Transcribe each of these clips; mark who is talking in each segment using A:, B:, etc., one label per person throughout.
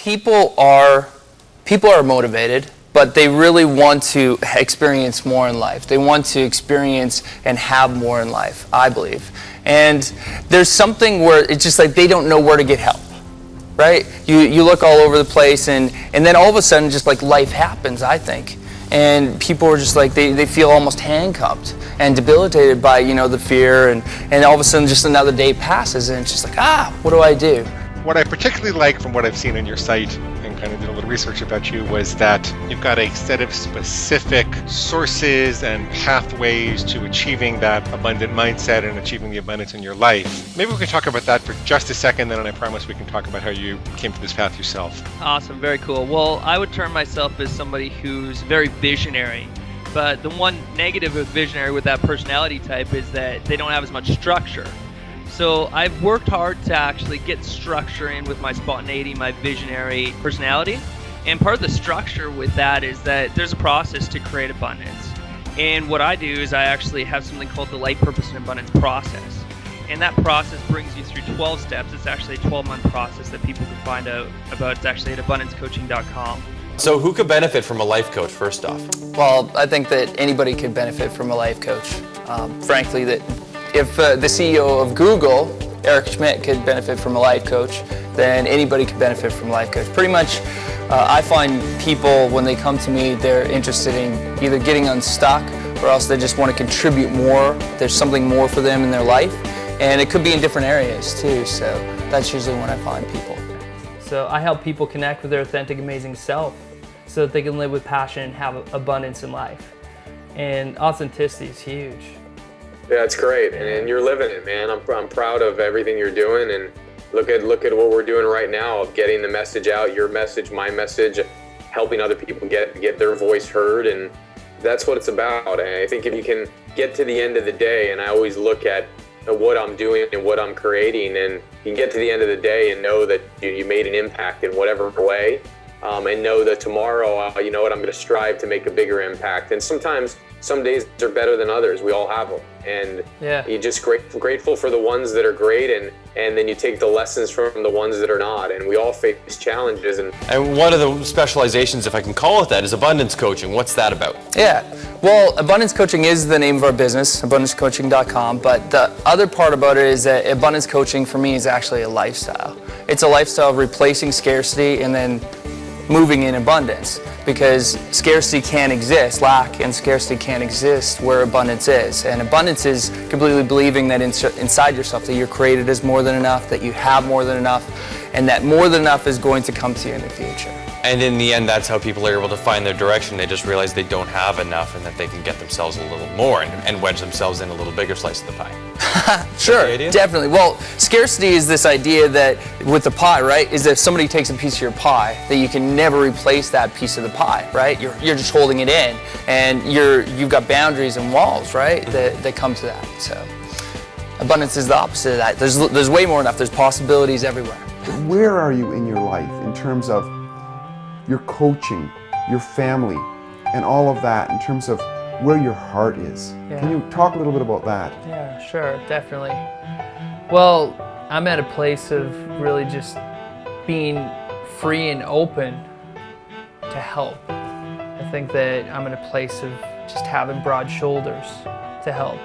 A: People are motivated, but they really want to experience more in life. They want to experience and have more in life, I believe. And there's something where it's just like they don't know where to get help, right? You look all over the place, and then all of a sudden just like life happens, I think. And people are just like, they feel almost handcuffed and debilitated by, the fear, and all of a sudden just another day passes, and it's just like, what do I do?
B: What I particularly like from what I've seen on your site and kind of did a little research about you was that you've got a set of specific sources and pathways to achieving that abundant mindset and achieving the abundance in your life. Maybe we can talk about that for just a second, then I promise we can talk about how you came to this path yourself.
C: Awesome, very cool. Well, I would term myself as somebody who's very visionary. But the one negative with visionary with that personality type is that they don't have as much structure. So I've worked hard to actually get structure in with my spontaneity, my visionary personality. And part of the structure with that is that there's a process to create abundance. And what I do is I actually have something called the Life Purpose and Abundance process. And that process brings you through 12 steps. It's actually a 12-month process that people can find out about. It's actually at abundancecoaching.com.
D: So who could benefit from a life coach, first off?
A: Well, I think that anybody could benefit from a life coach. Frankly, that if the CEO of Google, Eric Schmidt, could benefit from a life coach, then anybody could benefit from a life coach. Pretty much, I find people, when they come to me, they're interested in either getting unstuck or else they just want to contribute more. There's something more for them in their life, and it could be in different areas too, so that's usually when I find people.
E: So I help people connect with their authentic, amazing self so that they can live with passion and have abundance in life. And authenticity is huge.
F: Yeah, it's great, and you're living it, man. I'm proud of everything you're doing, and look at what we're doing right now of getting the message out, your message, my message, helping other people get their voice heard, and that's what it's about. And I think if you can get to the end of the day, and I always look at what I'm doing and what I'm creating, and you can get to the end of the day and know that you made an impact in whatever way, and know that tomorrow, you know what, I'm going to strive to make a bigger impact. And sometimes some days are better than others. We all have them. And you're just grateful for the ones that are great, and then you take the lessons from the ones that are not. And we all face challenges. And
D: one of the specializations, if I can call it that, is abundance coaching. What's that about?
A: Yeah, well, Abundance Coaching is the name of our business, abundancecoaching.com, but the other part about it is that abundance coaching for me is actually a lifestyle. It's a lifestyle of replacing scarcity and then moving in abundance, because scarcity can't exist, lack and scarcity can't exist where abundance is. And abundance is completely believing that inside yourself that you're created as more than enough, that you have more than enough, and that more than enough is going to come to you in the future.
D: And in the end, that's how people are able to find their direction. They just realize they don't have enough and that they can get themselves a little more and wedge themselves in a little bigger slice of the pie.
A: Sure, definitely. Well, scarcity is this idea that with the pie, right, is that if somebody takes a piece of your pie, that you can never replace that piece of the pie, right? You're just holding it in, and you've got boundaries and walls, right, that come to that. So abundance is the opposite of that. There's way more enough. There's possibilities everywhere.
G: Where are you in your life in terms of your coaching, your family, and all of that, in terms of where your heart is?
E: Yeah.
G: Can you talk a little bit about that?
E: Yeah, sure, definitely. Well, I'm at a place of really just being free and open to help. I think that I'm in a place of just having broad shoulders to help.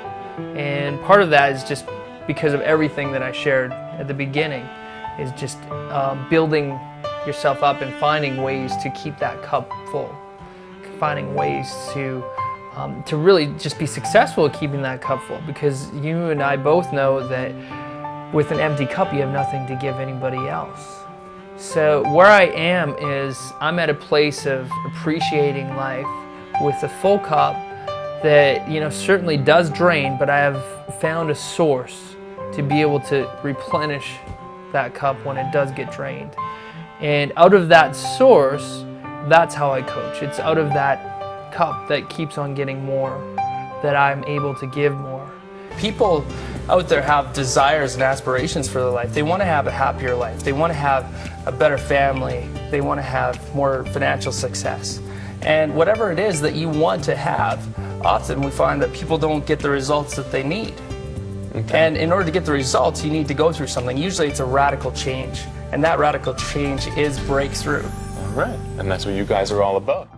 E: And part of that is just because of everything that I shared at the beginning, is just building yourself up and finding ways to keep that cup full, finding ways to really just be successful at keeping that cup full, because you and I both know that with an empty cup you have nothing to give anybody else. So where I am is I'm at a place of appreciating life with a full cup that, certainly does drain, but I have found a source to be able to replenish that cup when it does get drained. And out of that source, that's how I coach. It's out of that cup that keeps on getting more, that I'm able to give more. People out there have desires and aspirations for their life. They want to have a happier life. They want to have a better family. They want to have more financial success. And whatever it is that you want to have, often we find that people don't get the results that they need. Okay. And in order to get the results, you need to go through something. Usually it's a radical change.
A: And that radical change is breakthrough.
H: All right. And that's what you guys are all about.